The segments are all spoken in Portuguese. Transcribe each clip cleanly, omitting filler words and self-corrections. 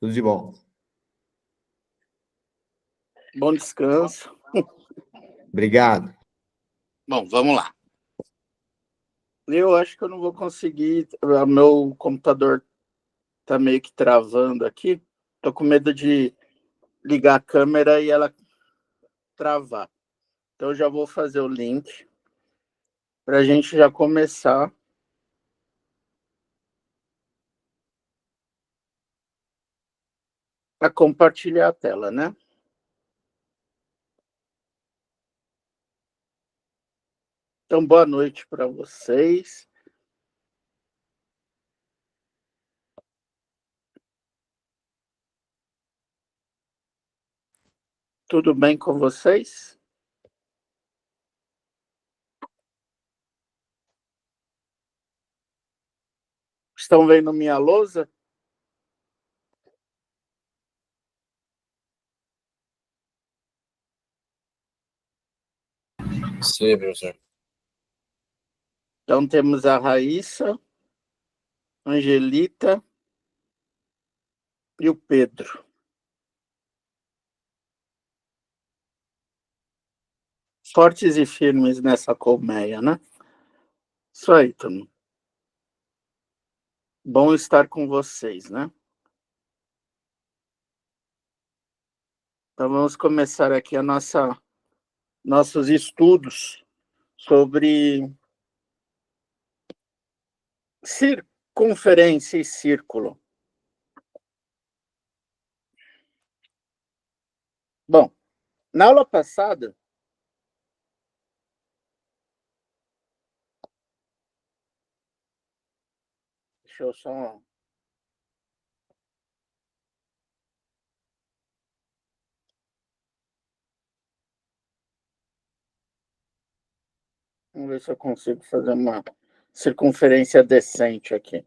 Tudo de bom. Bom descanso. Obrigado. Bom, vamos lá. Eu acho que eu não vou conseguir. O meu computador tá meio que travando aqui. Tô com medo de ligar a câmera e ela travar. Então eu já vou fazer o link para a gente já começar a compartilhar a tela, né? Então, boa noite para vocês. Tudo bem com vocês? Estão vendo minha lousa? Sim, professor. Então, temos a Raíssa, Angelita e o Pedro. Fortes e firmes nessa colmeia, né? Isso aí, turma. Bom estar com vocês, né? Então, vamos começar aqui nossos estudos sobre circunferência e círculo. Bom, na aula passada, deixa eu só... Vamos ver se eu consigo fazer uma circunferência decente aqui.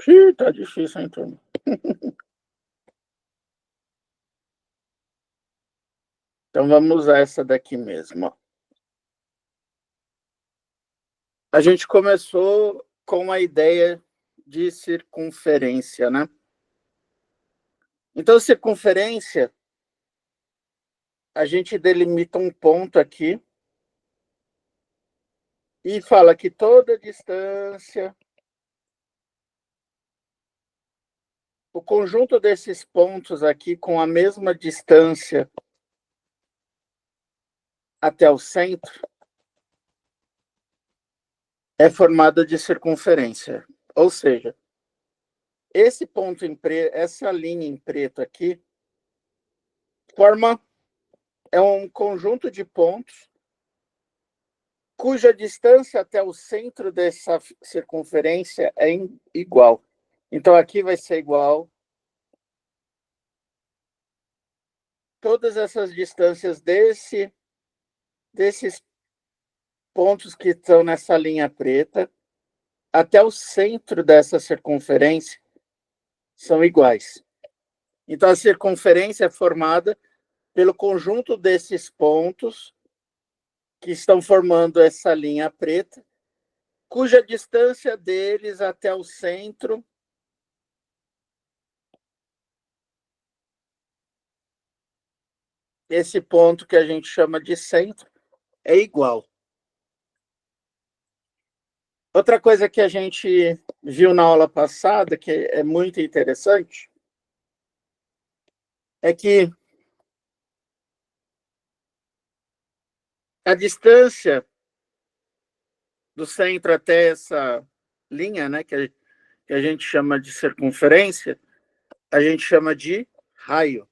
Ih, tá difícil, hein, turma? Então, vamos usar essa daqui mesmo, ó. A gente começou com a ideia de circunferência, né? Então, circunferência, a gente delimita um ponto aqui e fala que toda distância, o conjunto desses pontos aqui com a mesma distância até o centro é formada de circunferência. Ou seja, esse ponto em preto, essa linha em preto aqui, é um conjunto de pontos cuja distância até o centro dessa circunferência é igual. Então, aqui vai ser igual. Todas essas distâncias desses pontos que estão nessa linha preta até o centro dessa circunferência são iguais. Então, a circunferência é formada pelo conjunto desses pontos que estão formando essa linha preta, cuja distância deles até o centro esse ponto que a gente chama de centro é igual. Outra coisa que a gente viu na aula passada, que é muito interessante, é que a distância do centro até essa linha, né, que a gente chama de circunferência, a gente chama de raio.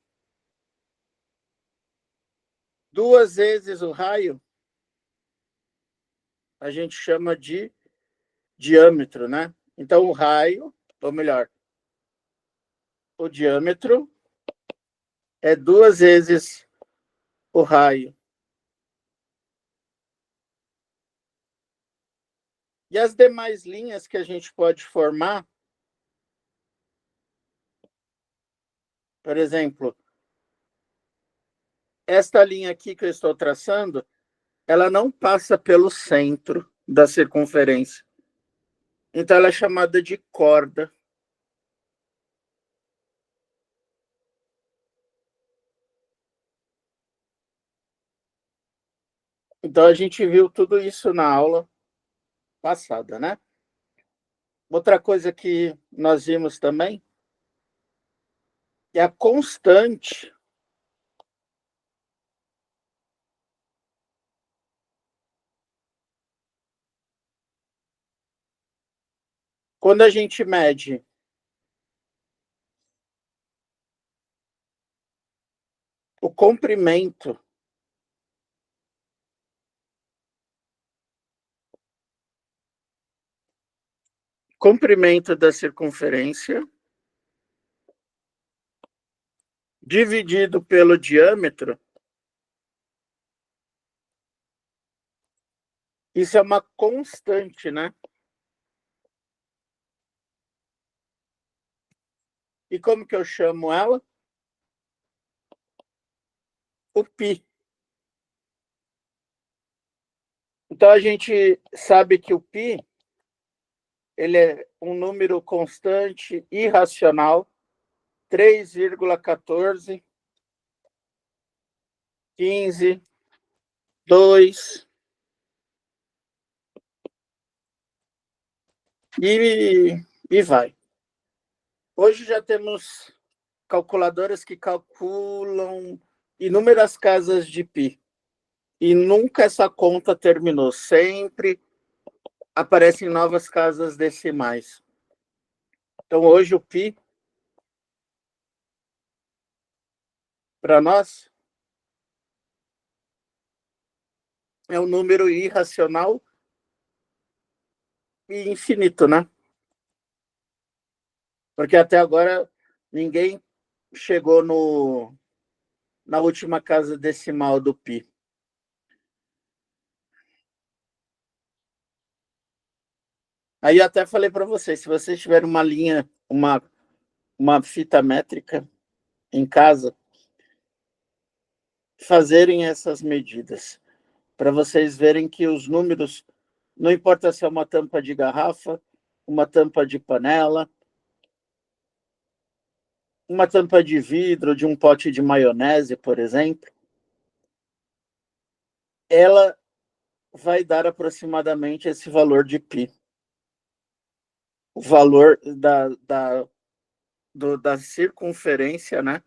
2 vezes o raio, a gente chama de diâmetro, né? Então, o raio, ou melhor, o diâmetro é 2 vezes o raio. E as demais linhas que a gente pode formar, por exemplo, esta linha aqui que eu estou traçando, ela não passa pelo centro da circunferência. Então, ela é chamada de corda. Então, a gente viu tudo isso na aula passada, né? Outra coisa que nós vimos também é a constante quando a gente mede o comprimento da circunferência dividido pelo diâmetro, isso é uma constante, né? E como que eu chamo ela? O π. Então, a gente sabe que o π ele é um número constante irracional, 3,14, 15, 2, e vai. Hoje já temos calculadoras que calculam inúmeras casas de π. E nunca essa conta terminou. Sempre aparecem novas casas decimais. Então, hoje o π, para nós, é um número irracional e infinito, né? Porque até agora ninguém chegou na última casa decimal do π. Aí eu até falei para vocês, se vocês tiverem uma linha, uma fita métrica em casa, fazerem essas medidas, para vocês verem que os números, não importa se é uma tampa de garrafa, uma tampa de panela, uma tampa de vidro de um pote de maionese, por exemplo, ela vai dar aproximadamente esse valor de π. O valor da circunferência, né?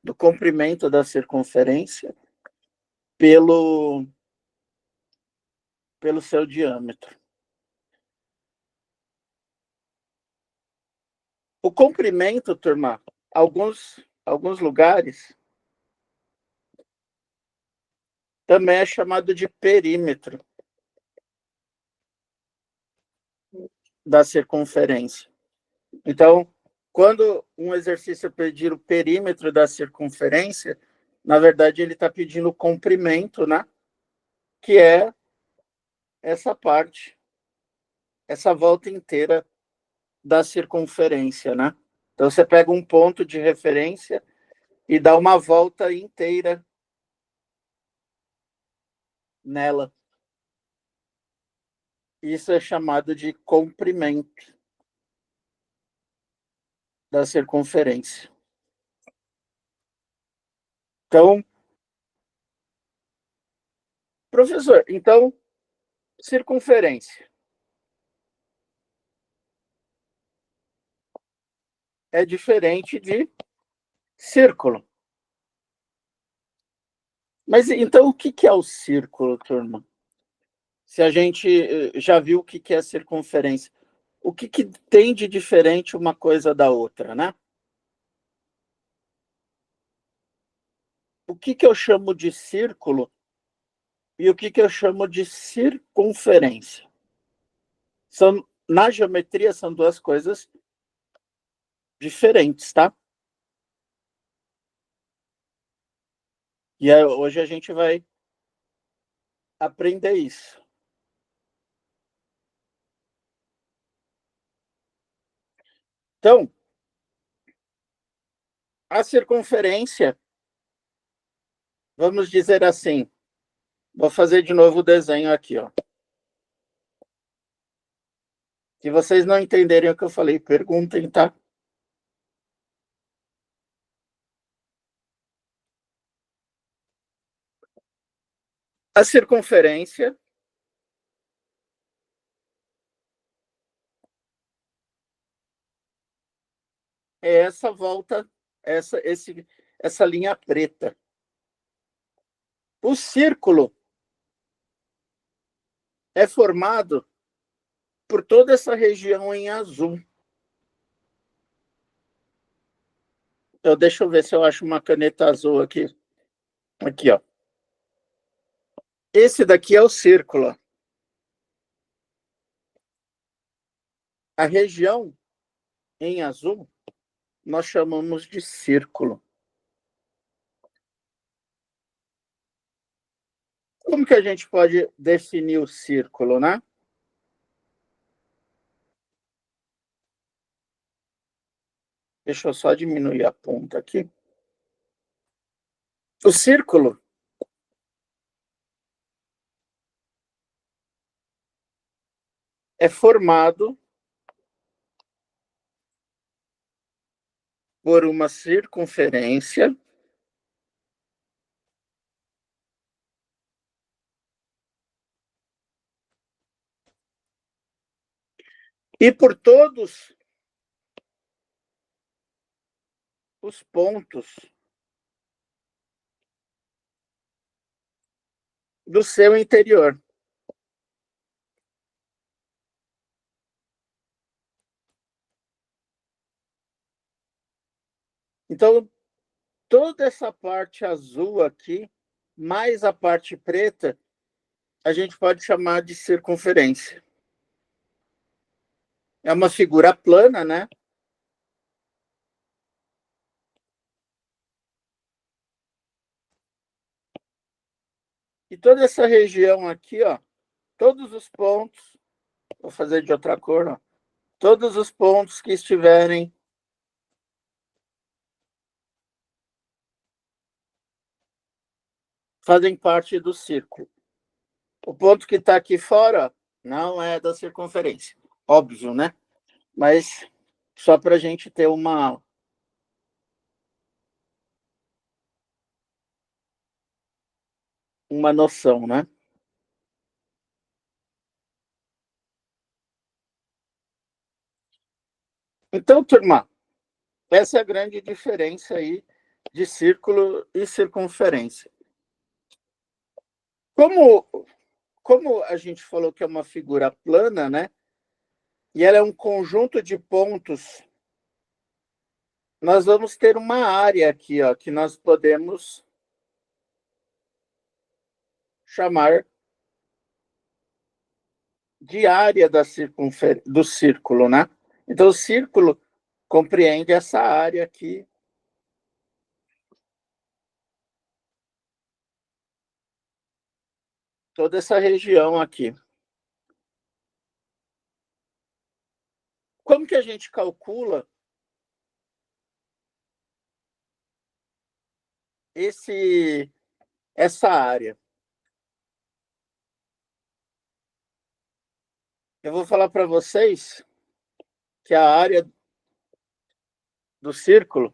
Do comprimento da circunferência pelo seu diâmetro. O comprimento, turma, alguns lugares também é chamado de perímetro da circunferência. Então, quando um exercício pedir o perímetro da circunferência, na verdade ele está pedindo o comprimento, né? Que é essa parte, essa volta inteira da circunferência, né? Então, você pega um ponto de referência e dá uma volta inteira nela. Isso é chamado de comprimento da circunferência. Então, professor, então, circunferência é diferente de círculo. Mas então o que é o círculo, turma? Se a gente já viu o que é a circunferência, o que tem de diferente uma coisa da outra, né? O que eu chamo de círculo e o que eu chamo de circunferência? Na geometria são duas coisas diferentes, tá? E hoje a gente vai aprender isso. Então, a circunferência, vamos dizer assim, vou fazer de novo o desenho aqui, ó. Se vocês não entenderem o que eu falei, perguntem, tá? A circunferência é essa volta, essa linha preta. O círculo é formado por toda essa região em azul. Então, deixa eu ver se eu acho uma caneta azul aqui. Aqui, ó. Esse daqui é o círculo. A região em azul nós chamamos de círculo. Como que a gente pode definir o círculo, né? Deixa eu só diminuir a ponta aqui. O círculo é formado por uma circunferência e por todos os pontos do seu interior. Então, toda essa parte azul aqui, mais a parte preta, a gente pode chamar de circunferência. É uma figura plana, né? E toda essa região aqui, ó, todos os pontos, vou fazer de outra cor, ó, todos os pontos que estiverem fazem parte do círculo. O ponto que está aqui fora não é da circunferência, óbvio, né? Mas só para a gente ter uma noção, né? Então, turma, essa é a grande diferença aí de círculo e circunferência. Como a gente falou que é uma figura plana, né? E ela é um conjunto de pontos, nós vamos ter uma área aqui, ó, que nós podemos chamar de área do círculo, né? Então, o círculo compreende essa área aqui. Toda essa região aqui. Como que a gente calcula essa área? Eu vou falar para vocês que a área do círculo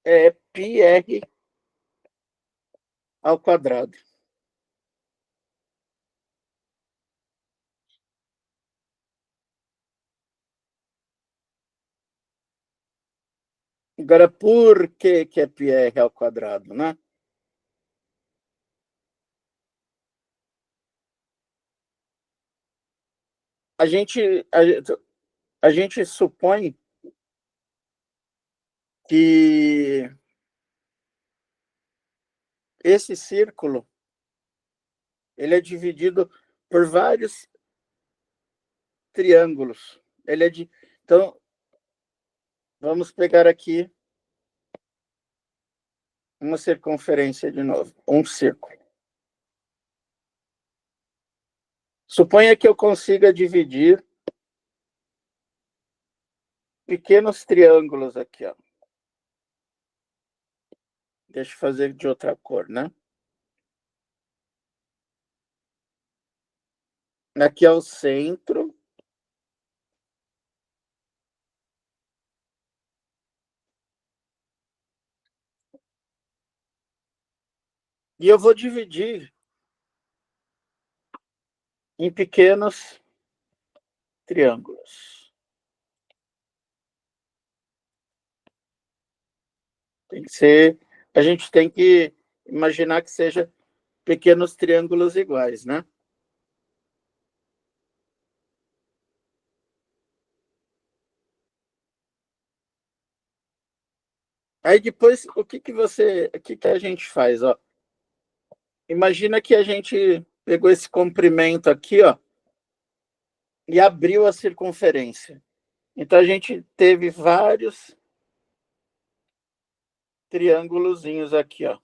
é πr ao quadrado. Agora, por que é πr ao quadrado, né? A gente, a gente supõe que esse círculo ele é dividido por vários triângulos. Então, vamos pegar aqui uma circunferência de novo, um círculo. Suponha que eu consiga dividir pequenos triângulos aqui, ó. Deixa eu fazer de outra cor, né? Aqui é o centro. E eu vou dividir em pequenos triângulos. Tem que ser, a gente tem que imaginar que seja pequenos triângulos iguais, né? Aí depois, o que que a gente faz, ó? Imagina que a gente pegou esse comprimento aqui, ó, e abriu a circunferência. Então a gente teve vários triângulozinhos aqui, ó.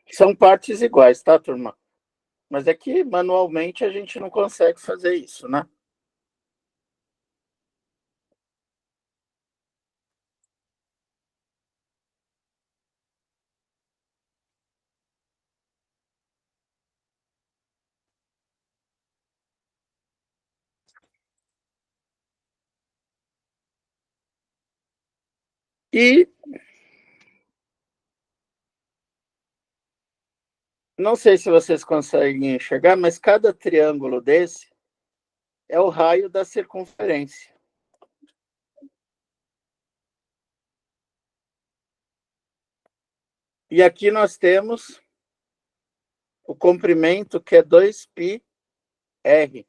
São partes iguais, tá, turma? Mas é que manualmente a gente não consegue fazer isso, né? E não sei se vocês conseguem enxergar, mas cada triângulo desse é o raio da circunferência. E aqui nós temos o comprimento, que é 2πr.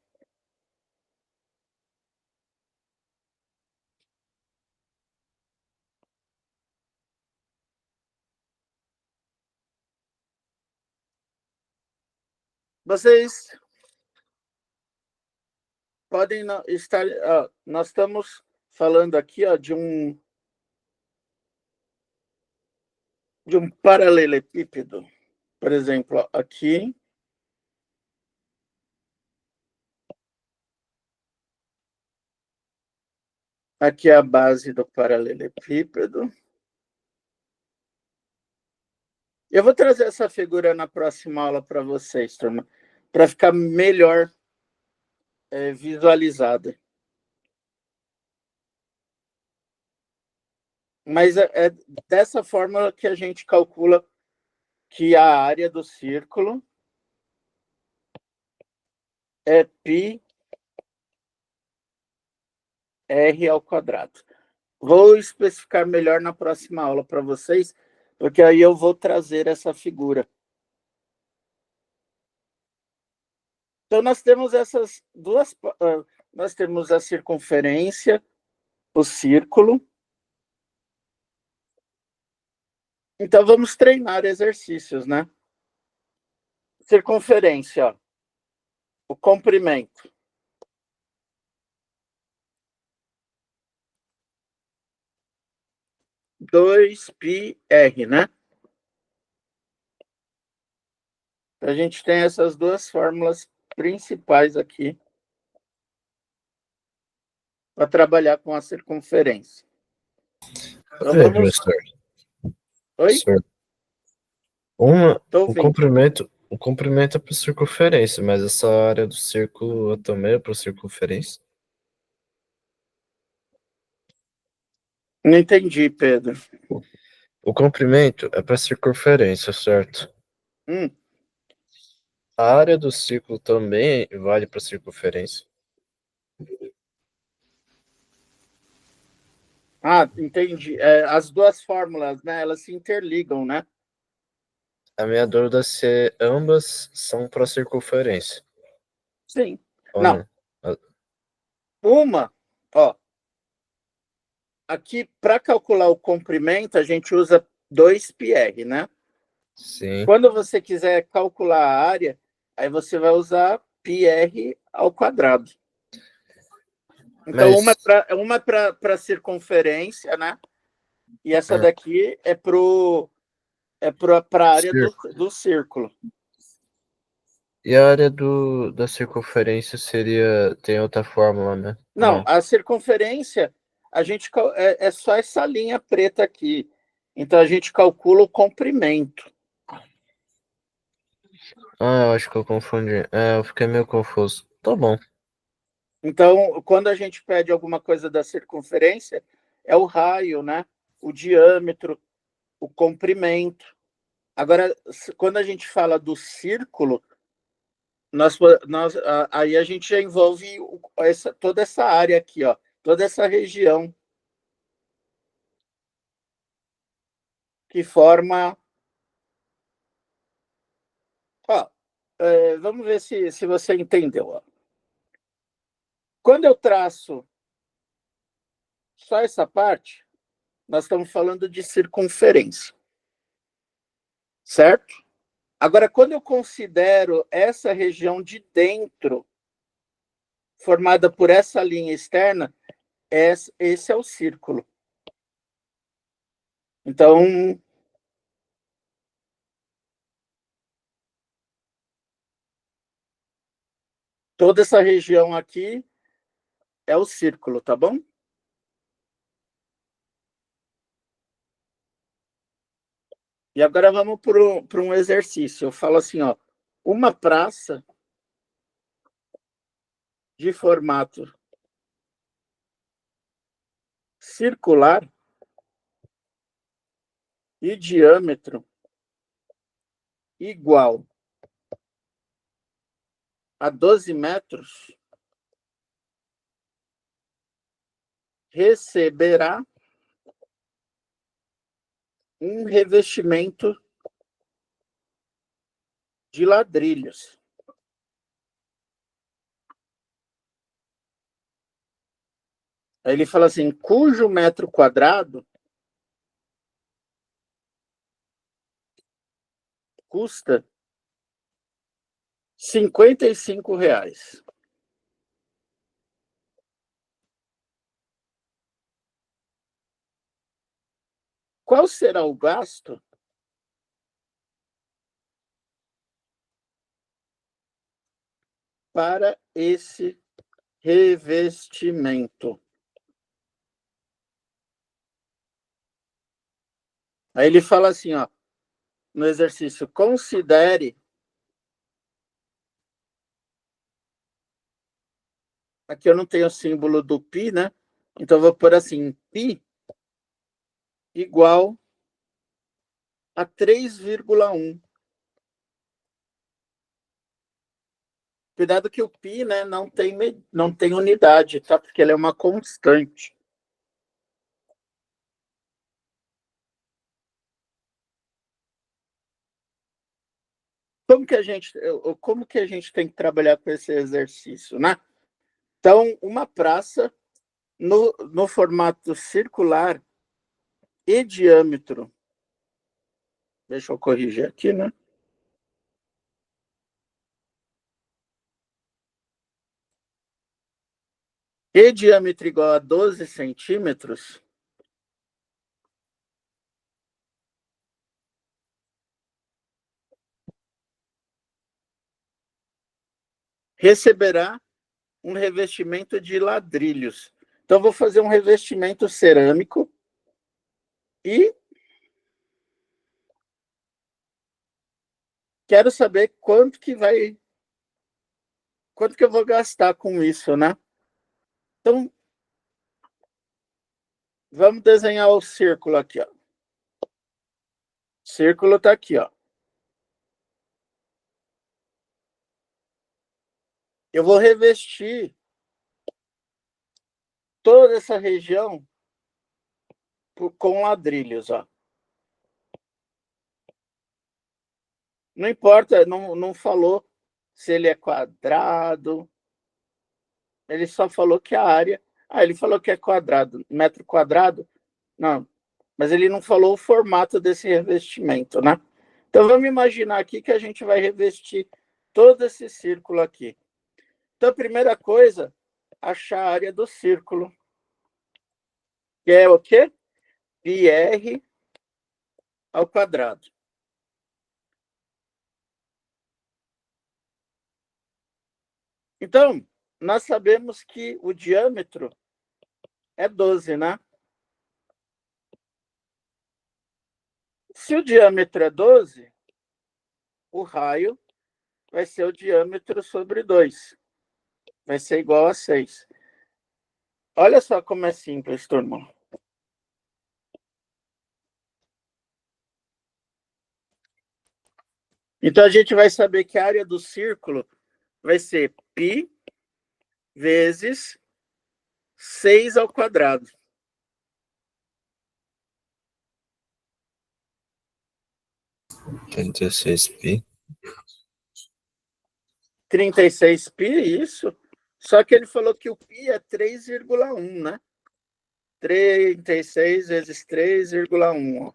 Vocês podem estar... Ó, nós estamos falando aqui, ó, de um paralelepípedo. Por exemplo, ó, aqui... Aqui é a base do paralelepípedo. Eu vou trazer essa figura na próxima aula para vocês, turma, para ficar melhor visualizada. Mas é dessa forma que a gente calcula que a área do círculo é πr ao quadrado. Vou especificar melhor na próxima aula para vocês, porque aí eu vou trazer essa figura. Então, nós temos essas duas... Nós temos a circunferência, o círculo. Então, vamos treinar exercícios, né? Circunferência, ó. O comprimento. 2πr, né? A gente tem essas duas fórmulas principais aqui para trabalhar com a circunferência. Então, vamos... Professor. Oi? Professor. O comprimento é para circunferência, mas essa área do círculo também é para circunferência? Não entendi, Pedro. O comprimento é para circunferência, certo? A área do círculo também vale para circunferência? Ah, entendi. As duas fórmulas, né? Elas se interligam, né? A minha dúvida é se ambas são para circunferência. Sim. Ou Não. Uma, ó. Aqui, para calcular o comprimento, a gente usa 2πr, né? Sim. Quando você quiser calcular a área, aí você vai usar πr ao quadrado. Então, Mas... uma é para circunferência, né? E essa daqui é para a área do círculo. E a área da circunferência tem outra fórmula, né? Não, a circunferência, é só essa linha preta aqui. Então, a gente calcula o comprimento. Ah, eu acho que eu confundi. Eu fiquei meio confuso. Tá bom. Então, quando a gente pede alguma coisa da circunferência, é o raio, né? O diâmetro, o comprimento. Agora, quando a gente fala do círculo, aí a gente já envolve toda essa área aqui, ó, toda essa região que forma. Ó, vamos ver se você entendeu. Ó. Quando eu traço só essa parte, nós estamos falando de circunferência, certo? Agora, quando eu considero essa região de dentro, formada por essa linha externa, esse é o círculo. Então, toda essa região aqui é o círculo, tá bom? E agora vamos para um exercício. Eu falo assim, ó, uma praça de formato circular e diâmetro igual a 12 metros receberá um revestimento de ladrilhos. Aí ele fala assim, cujo metro quadrado custa R$ 55. Qual será o gasto para esse revestimento? Aí ele fala assim, ó, no exercício, considere. Aqui eu não tenho o símbolo do π, né? Então eu vou pôr assim, π igual a 3,1. Cuidado que o π, né, não tem unidade, tá? Porque ele é uma constante. Como que a gente tem que trabalhar com esse exercício, né? Então, uma praça no formato circular e diâmetro. Deixa eu corrigir aqui, né? E diâmetro igual a 12 centímetros. Receberá um revestimento de ladrilhos. Então, vou fazer um revestimento cerâmico e quero saber quanto que eu vou gastar com isso, né? Então, vamos desenhar o círculo aqui, ó. O círculo está aqui, ó. Eu vou revestir toda essa região com ladrilhos, ó. Não importa, não falou se ele é quadrado. Ele só falou que a área. Ah, ele falou que é quadrado, metro quadrado. Não, mas ele não falou o formato desse revestimento, né? Então vamos imaginar aqui que a gente vai revestir todo esse círculo aqui. Então, a primeira coisa, achar a área do círculo, que é o quê? πr ao quadrado. Então, nós sabemos que o diâmetro é 12, né? Se o diâmetro é 12, o raio vai ser o diâmetro sobre 2. Vai ser igual a 6. Olha só como é simples, turma. Então, a gente vai saber que a área do círculo vai ser π vezes 6 ao quadrado. Tem 16π. 36π, isso. Só que ele falou que o π é 3,1, né? 36 vezes 3,1.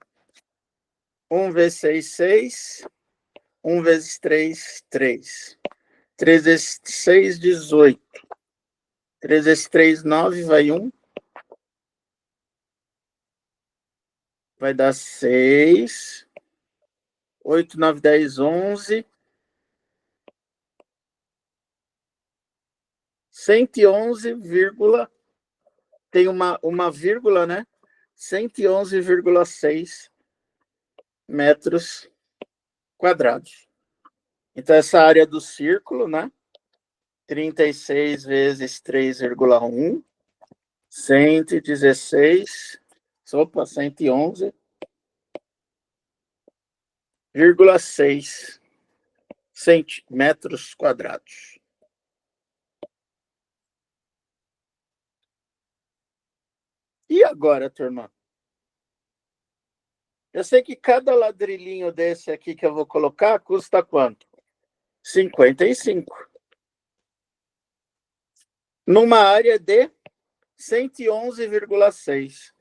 1 vezes 6, 6. 1 vezes 3, 3. 3 vezes 6, 18. 3 vezes 3, 9, vai 1. Vai dar 6. 8, 9, 10, 11. 111, tem uma vírgula, né? 111,6 metros quadrados. Então, essa área do círculo, né? 36 vezes 3,1, 116, 111,6 metros quadrados. E agora, turma? Eu sei que cada ladrilhinho desse aqui que eu vou colocar custa quanto? 55. Numa área de 111,6.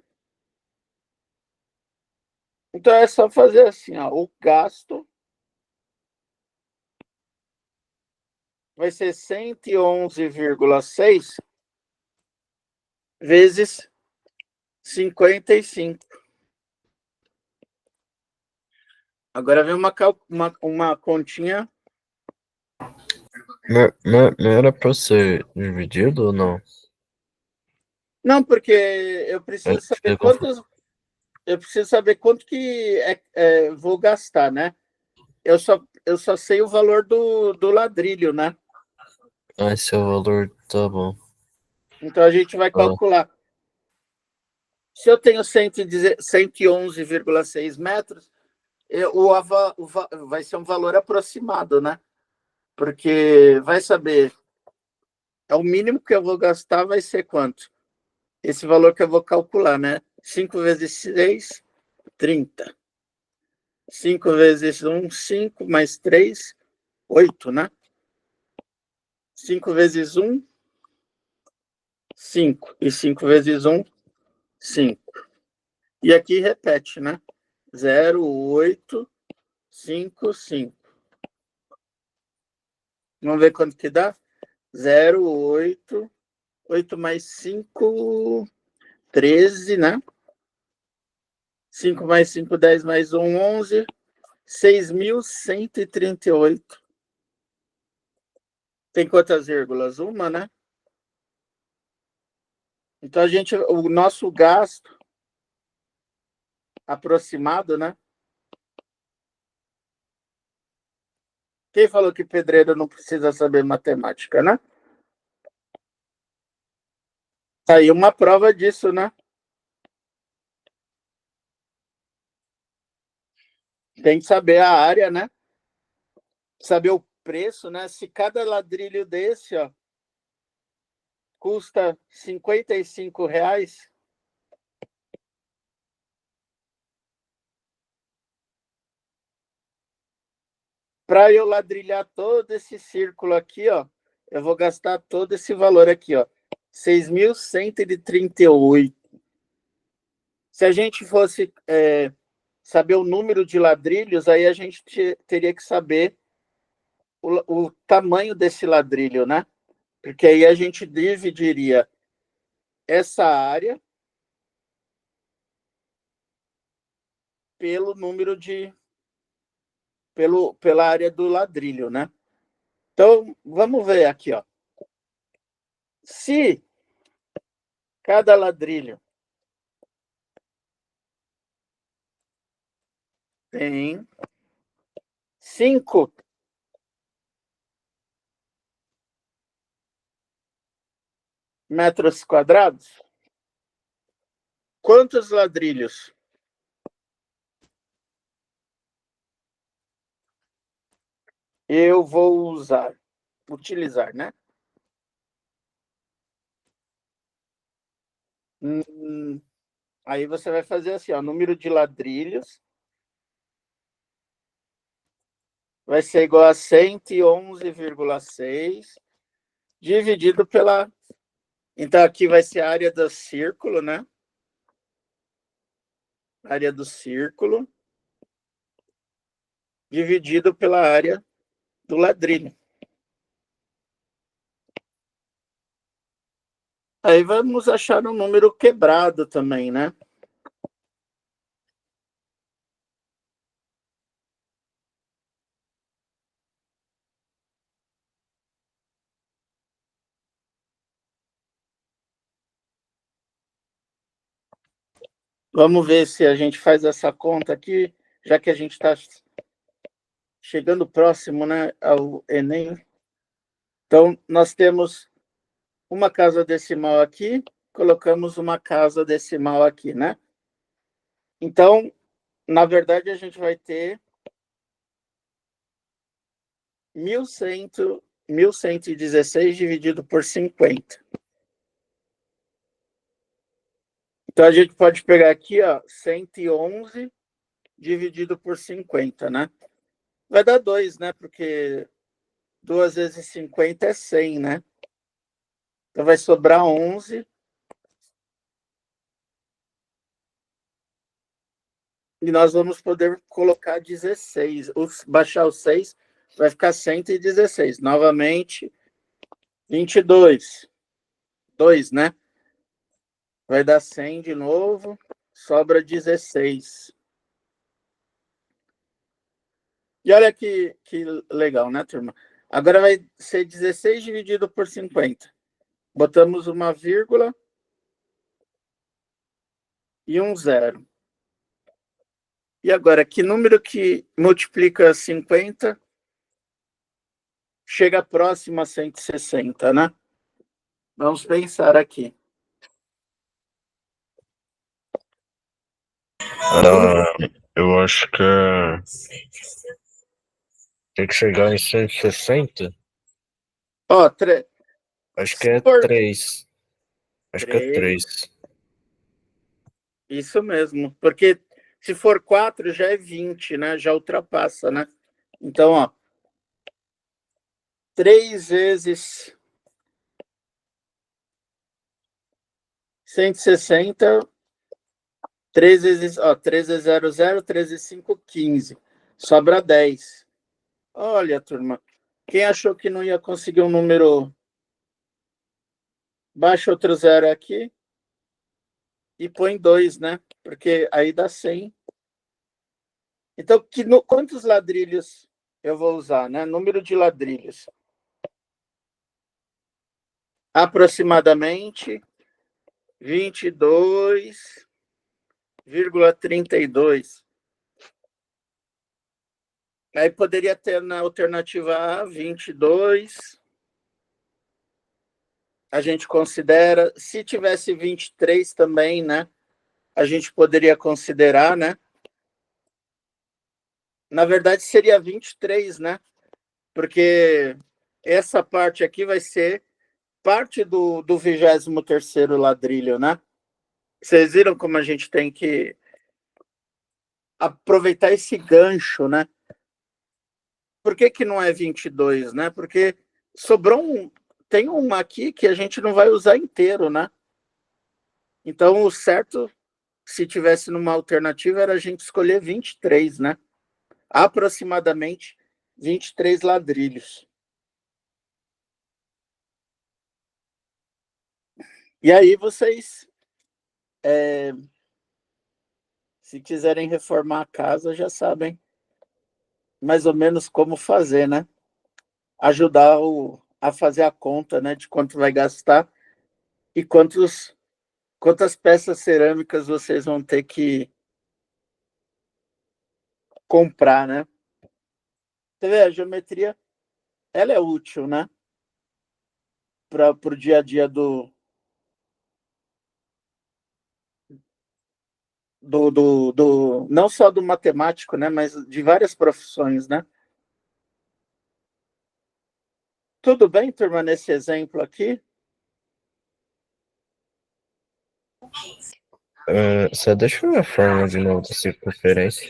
Então, é só fazer assim, ó, o gasto vai ser 111,6 vezes 55. Agora vem uma continha. Não era para ser dividido ou não? Não, porque eu preciso saber quanto que vou gastar, né? Eu só sei o valor do ladrilho, né? Ah, esse é o valor, tá bom. Então a gente vai calcular. Se eu tenho 111,6 metros, vai ser um valor aproximado, né? Porque vai saber, é o mínimo que eu vou gastar vai ser quanto? Esse valor que eu vou calcular, né? 5 vezes 6, 30. 5 vezes 1, 5, mais 3, 8, né? 5 vezes 1, 5. E 5 vezes 1, 5. E aqui repete, né? 0, 8, 5, 5. Vamos ver quanto que dá? 0, 8, 8 mais 5, 13, né? 5 mais 5, 10 mais 1, 11. 6.138. Tem quantas vírgulas? Uma, né? Então, o nosso gasto aproximado, né? Quem falou que pedreiro não precisa saber matemática, né? Tá aí uma prova disso, né? Tem que saber a área, né? Saber o preço, né? Se cada ladrilho desse, ó, custa R$ 55, para eu ladrilhar todo esse círculo aqui, ó, eu vou gastar todo esse valor aqui, ó, 6.138. Se a gente fosse saber o número de ladrilhos, aí a gente teria que saber o tamanho desse ladrilho, né? Porque aí a gente dividiria essa área pelo número pela área do ladrilho, né? Então, vamos ver aqui, ó. Se Cada ladrilho tem 5 metros quadrados. Quantos ladrilhos eu vou utilizar, né? Aí você vai fazer assim, ó, número de ladrilhos vai ser igual a 111,6 dividido pela... Então, aqui vai ser a área do círculo, né? Área do círculo dividido pela área do ladrilho. Aí vamos achar um número quebrado também, né? Vamos ver se a gente faz essa conta aqui, já que a gente está chegando próximo, né, ao Enem. Então, nós temos uma casa decimal aqui, colocamos uma casa decimal aqui, né? Então, na verdade, a gente vai ter 1.116 dividido por 50. Então, a gente pode pegar aqui, ó, 111 dividido por 50, né? Vai dar 2, né? Porque 2 vezes 50 é 100, né? Então, vai sobrar 11. E nós vamos poder colocar 16. Baixar o 6, vai ficar 116. Novamente, 22. 2, né? Vai dar 100 de novo. Sobra 16. E olha que legal, né, turma? Agora vai ser 16 dividido por 50. Botamos uma vírgula e um zero. E agora, que número que multiplica 50 chega próximo a 160, né? Vamos pensar aqui. Eu acho que tem que chegar em 160. Ó, Acho que é por 3. Acho que é 3. Isso mesmo, porque se for 4 já é 20, né? Já ultrapassa, né? Então, ó, 3 vezes 160, 3 vezes, ó, 3 vezes 00, 3 vezes 5, 15. Sobra 10. Olha, turma, quem achou que não ia conseguir um número, baixa outro zero aqui e põe 2, né? Porque aí dá 100. Então, quantos ladrilhos eu vou usar, né? Número de ladrilhos. Aproximadamente 22,32. Aí poderia ter na alternativa A 22. A gente considera, se tivesse 23 também, né? A gente poderia considerar, né? Na verdade seria 23, né? Porque essa parte aqui vai ser parte do 23º ladrilho, né? Vocês viram como a gente tem que aproveitar esse gancho, né? Por que não é 22, né? Porque sobrou tem uma aqui que a gente não vai usar inteiro, né? Então, o certo, se tivesse numa alternativa, era a gente escolher 23, né? Aproximadamente 23 ladrilhos. E aí vocês, se quiserem reformar a casa, já sabem mais ou menos como fazer, né? Ajudar a fazer a conta, né, de quanto vai gastar e quantos quantas peças cerâmicas vocês vão ter que comprar, né? Você vê, a geometria, ela é útil, né? Para o dia a dia não só do matemático, né? Mas de várias profissões, né? Tudo bem, turma, nesse exemplo aqui? Só deixa eu ver a fórmula de novo da circunferência.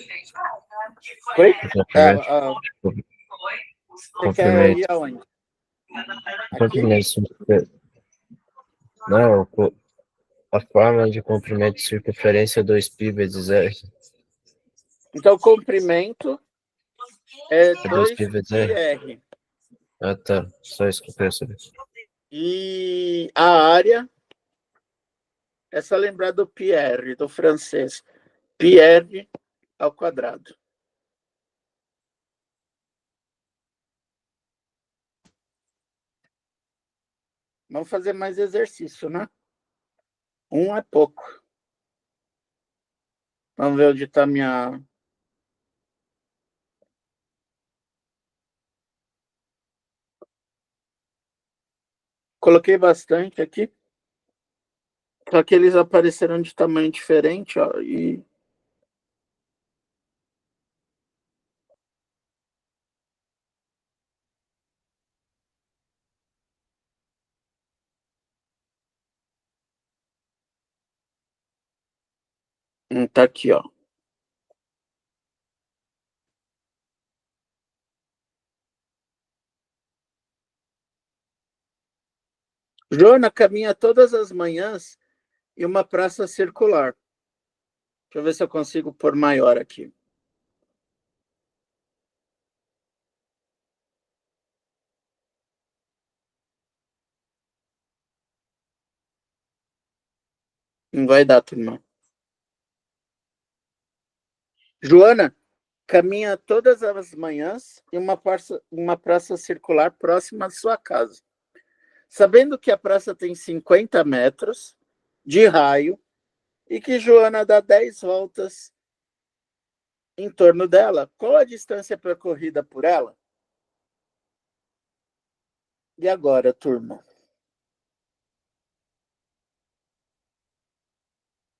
Oi? O comprimento, Você quer ir comprimento, aonde? Aqui? comprimento, não, a fórmula de comprimento de circunferência é 2π vezes r. Então, o comprimento é É 2π vezes r? 2πr. Ah, tá. Só isso que eu quero saber. E a área é só lembrar do Pierre, do francês. Pierre ao quadrado. Vamos fazer mais exercício, né? Um é pouco. Vamos ver onde está minha... Coloquei bastante aqui. Só que eles apareceram de tamanho diferente, ó, e... Tá aqui, ó. Joana caminha todas as manhãs em uma praça circular. Deixa eu ver se eu consigo pôr maior aqui. Não vai dar, turma. Joana caminha todas as manhãs em uma praça circular próxima à sua casa. Sabendo que a praça tem 50 metros de raio e que Joana dá 10 voltas em torno dela, qual a distância percorrida por ela? E agora, turma?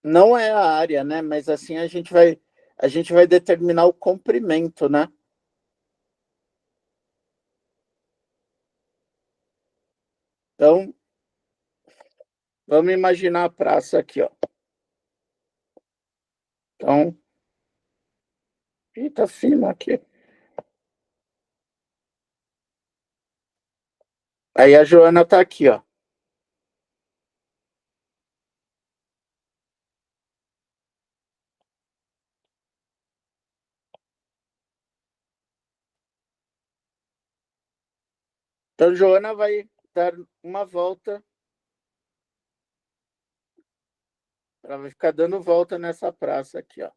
Não é a área, né? Mas assim a gente vai determinar o comprimento, né? Então, vamos imaginar a praça aqui, ó. Então, tá fino aqui. Aí a Joana tá aqui, ó. Então, Joana vai dar uma volta. Ela vai ficar dando volta nessa praça aqui, ó.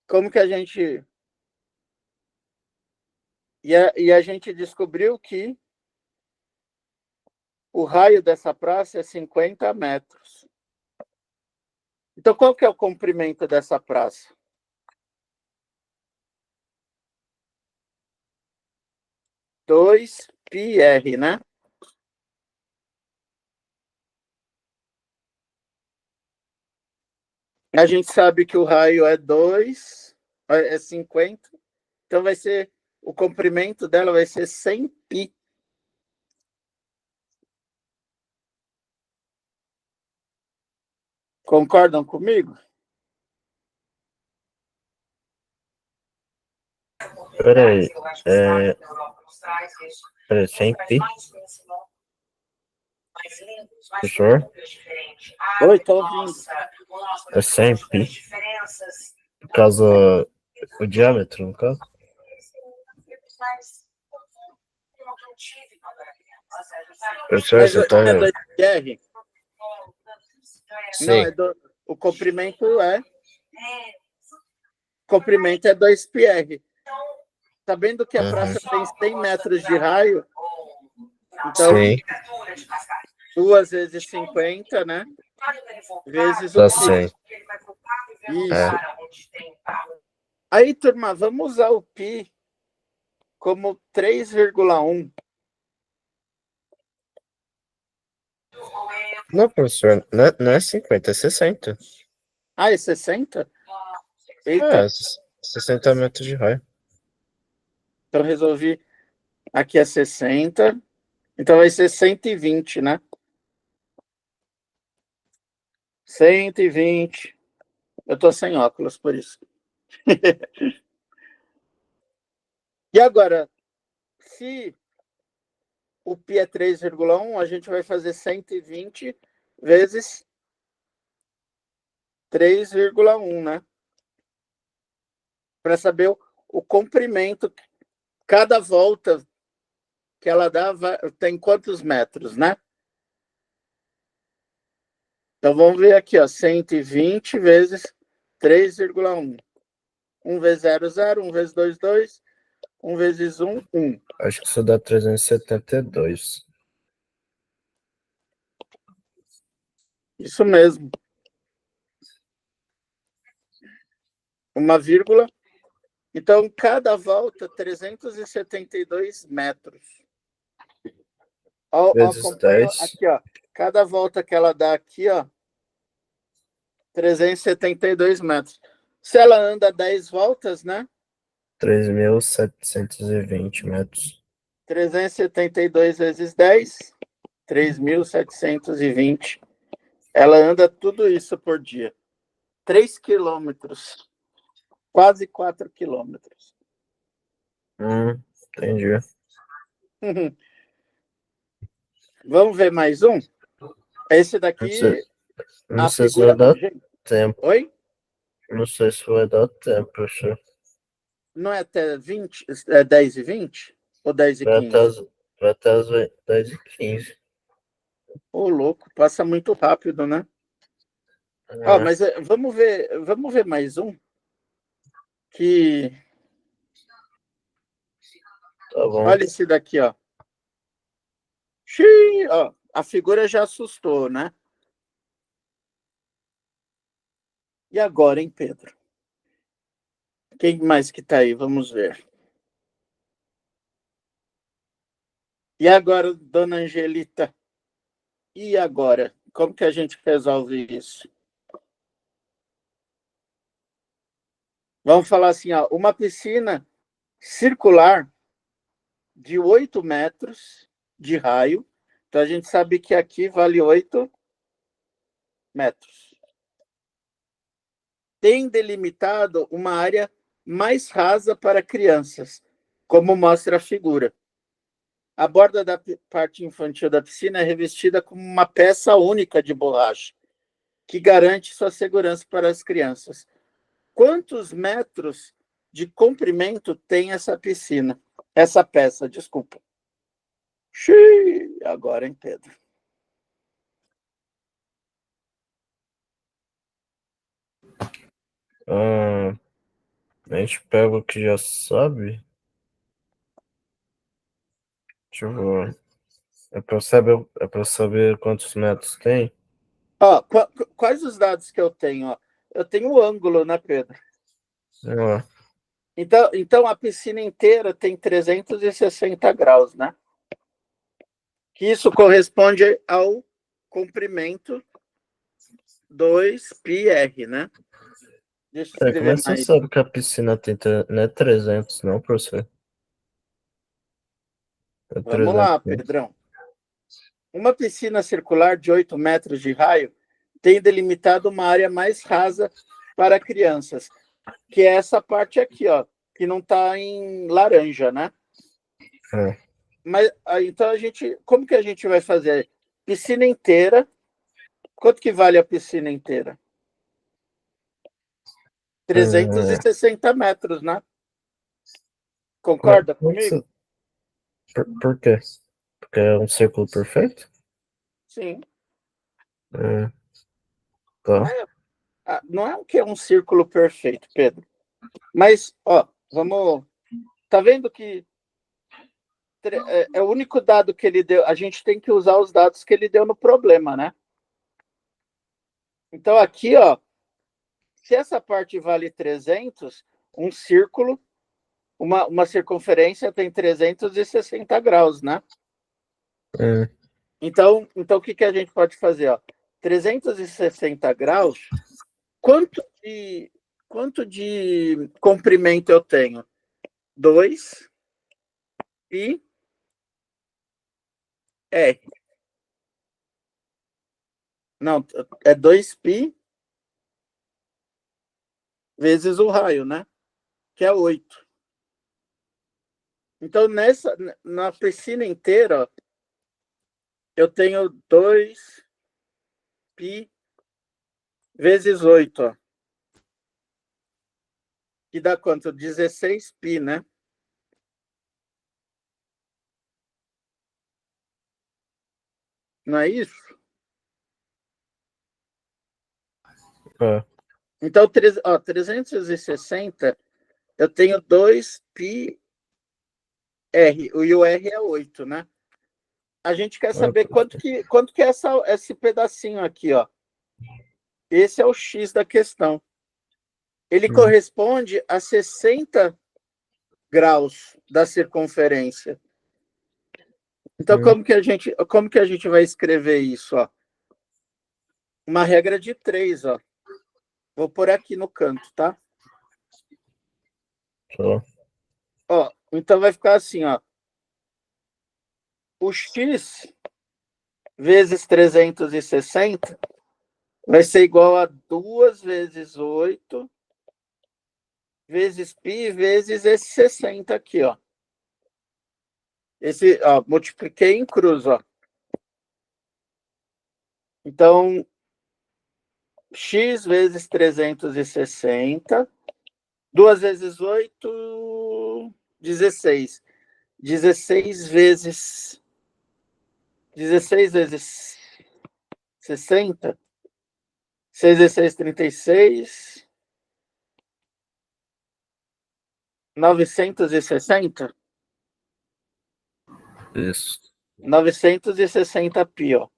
Como que a gente... E a gente descobriu que o raio dessa praça é 50 metros. Então, qual que é o comprimento dessa praça? 2πr, né? A gente sabe que o raio é 50, então vai ser, o comprimento dela vai ser 100π. Concordam comigo? Peraí, 100π? Professor? Oi, tô ouvindo. É 100π? Por causa do diâmetro, no caso? Professor, Mas você tá... é 2πr? Não, Sim. o comprimento é 2πr. Sabendo que a praça tem 100 metros de raio, Então, Sim, 2 vezes 50, né? Vezes o dá π. 100. Isso. Aí, turma, vamos usar o π como 3,1. Não, professor, não é 50, é 60. Ah, é 60? Eita, 60 metros de raio. então resolvi. Aqui é 60. Então vai ser 120, né? 120. Eu tô sem óculos, por isso. E agora, se o π é 3,1, a gente vai fazer 120 vezes 3,1, né? Para saber o comprimento. Cada volta que ela dá tem quantos metros, né? Então vamos ver aqui, ó, 120 vezes 3,1. 1 vezes 0, 0. 1 vezes 2, 2. 1 vezes 1, 1. Acho que isso dá 372. Isso mesmo. Uma vírgula. Então, cada volta, 372 metros. Vezes Acompanha 10, aqui, ó. Cada volta que ela dá aqui, ó, 372 metros. Se ela anda 10 voltas, né? 3.720 metros. 372 vezes 10, 3.720. Ela anda tudo isso por dia. 3 quilômetros. Quase 4 quilômetros. Entendi. Vamos ver mais um? Esse Não sei, daqui, não a sei se vai figura dar nojenta. tempo. Oi? Não sei se vai dar tempo, professor. Não é até 20, é 10 e 20? Ou 10 e Vai até 15? as, vai até as 10h15. Ô, louco, passa muito rápido, né? Ó, mas vamos ver mais um que, Tá bom. olha esse daqui, ó. Xiii, ó, a figura já assustou, né? E agora, hein, Pedro? Quem mais que tá aí? Vamos ver. E agora, dona Angelita? E agora? Como que a gente resolve isso? Vamos falar assim, ó, uma piscina circular de 8 metros de raio. Então, a gente sabe que aqui vale 8 metros. Tem delimitado uma área mais rasa para crianças, como mostra a figura. A borda da parte infantil da piscina é revestida com uma peça única de borracha, que garante sua segurança para as crianças. Quantos metros de comprimento tem essa piscina? Essa peça, desculpa. Xiii, agora, hein, Pedro? A gente pega o que já sabe. Deixa eu ver. É pra eu saber quantos metros tem? Ó, quais os dados que eu tenho? Ó? Eu tenho o ângulo, né, Pedro? Ó, Então, a piscina inteira tem 360 graus, né? Que isso corresponde ao comprimento 2πr, né? Deixa eu como é escrever que você mais. sabe que a piscina tem, não é 300, não, professor? É Vamos lá, 300. Pedrão. Uma piscina circular de 8 metros de raio tem delimitado uma área mais rasa para crianças, que é essa parte aqui, ó, que não está em laranja, né? É. Mas então como que a gente vai fazer? Piscina inteira. Quanto que vale a piscina inteira? 360 metros, né? Concorda Como é que comigo? por quê? Porque é um círculo perfeito? Sim. É, Não tá. é, não é que é um círculo perfeito, Pedro. Mas, ó, vamos. Tá vendo que é o único dado que ele deu. A gente tem que usar os dados que ele deu no problema, né? Então, aqui, ó, se essa parte vale 300, um círculo, uma circunferência tem 360 graus, né? É. Então, o que a gente pode fazer? Ó? 360 graus, quanto de comprimento eu tenho? 2 pi r. Não, é 2 pi vezes o raio, né? Que é 8. Então, na piscina inteira, ó, eu tenho 2 pi vezes 8, ó. Que dá quanto? 16 pi, né? Não é isso? É. Então, 360, eu tenho 2 pi r, e o r é 8, né? A gente quer saber quanto que é esse pedacinho aqui, ó. Esse é o x da questão. Ele corresponde a 60 graus da circunferência. Então, como que a gente vai escrever isso, ó? Uma regra de 3, ó. Vou pôr aqui no canto, tá? Só. Ó, então vai ficar assim, ó. O x vezes 360 vai ser igual a 2 vezes 8 vezes π vezes esse 60 aqui, ó. Esse, ó, multipliquei em cruz, ó. Então, x vezes 360, 2 vezes 8, 16. 16 vezes 60, 6 vezes 6, 36, 960? Isso. 960 pi, ó.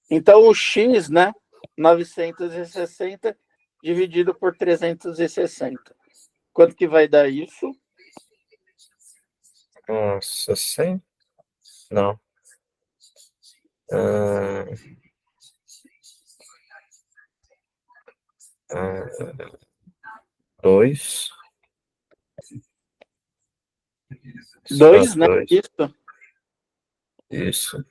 Então, o x, né? 960 dividido por 360. Quanto que vai dar isso? 60? Não. 2. 2, né? Isso. Isso.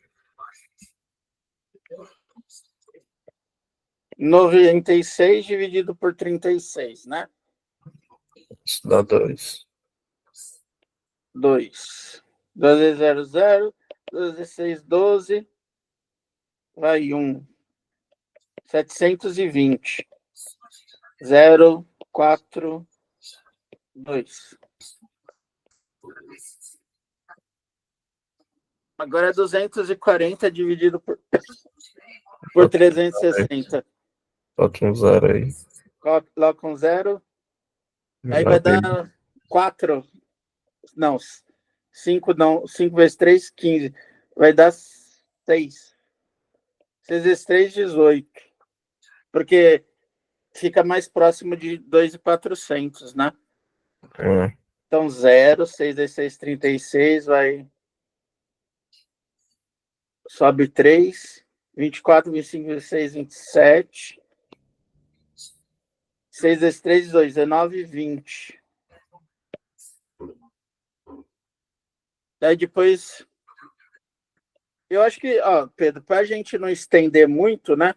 96 dividido por 36, né? Isso dá 2. 2. 2 vezes 0, 0. 2 vezes 6, 12. Vai 1. 720. 0, 4, 2. Agora é 240 dividido por 360. Bota um 0 aí. Coloca um 0. Aí vai dar 4. Não, 5 não. 5 vezes 3, 15. Vai dar 6. 6 vezes 3, 18. Porque fica mais próximo de 2.400, né? Então, 0, 6 vezes 6, 36, vai... Sobe 3, 24, 25, 26, 27. 6 vezes 3, 2, 19, 20. Daí depois... Eu acho que, ó, Pedro, para a gente não estender muito, né?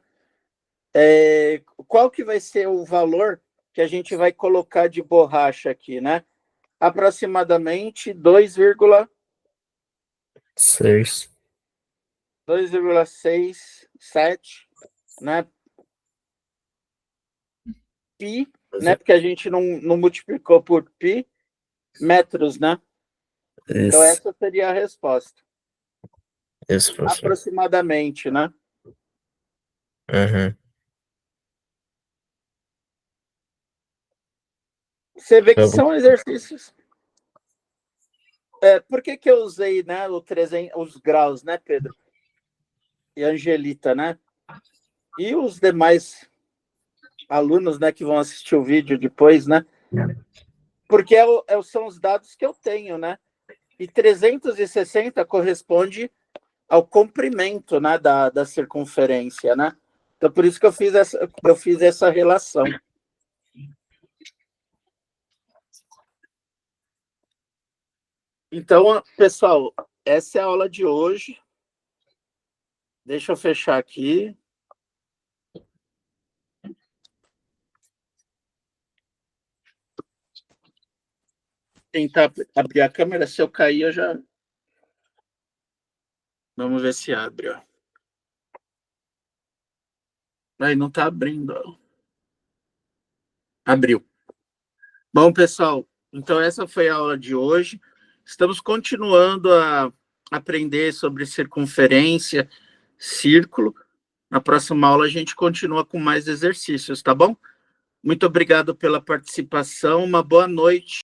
Qual que vai ser o valor que a gente vai colocar de borracha aqui, né? Aproximadamente 6. 2,67, né? Pi, né? Porque a gente não multiplicou por pi, metros, né? Então Isso. essa seria a resposta. Isso, professor. Aproximadamente, né? Você vê que são exercícios Por que eu usei, né, os graus, né, Pedro? E Angelita, né? E os demais alunos, né, que vão assistir o vídeo depois, né? Porque são os dados que eu tenho, né? E 360 corresponde ao comprimento, né, da circunferência, né? Então, por isso que eu fiz essa relação. Então, pessoal, essa é a aula de hoje. Deixa eu fechar aqui. Tentar abrir a câmera. Se eu cair, eu já... Vamos ver se abre, ó. Aí, não está abrindo, ó. Abriu. Bom, pessoal, então essa foi a aula de hoje. Estamos continuando a aprender sobre circunferência, círculo. Na próxima aula a gente continua com mais exercícios, tá bom? Muito obrigado pela participação, uma boa noite.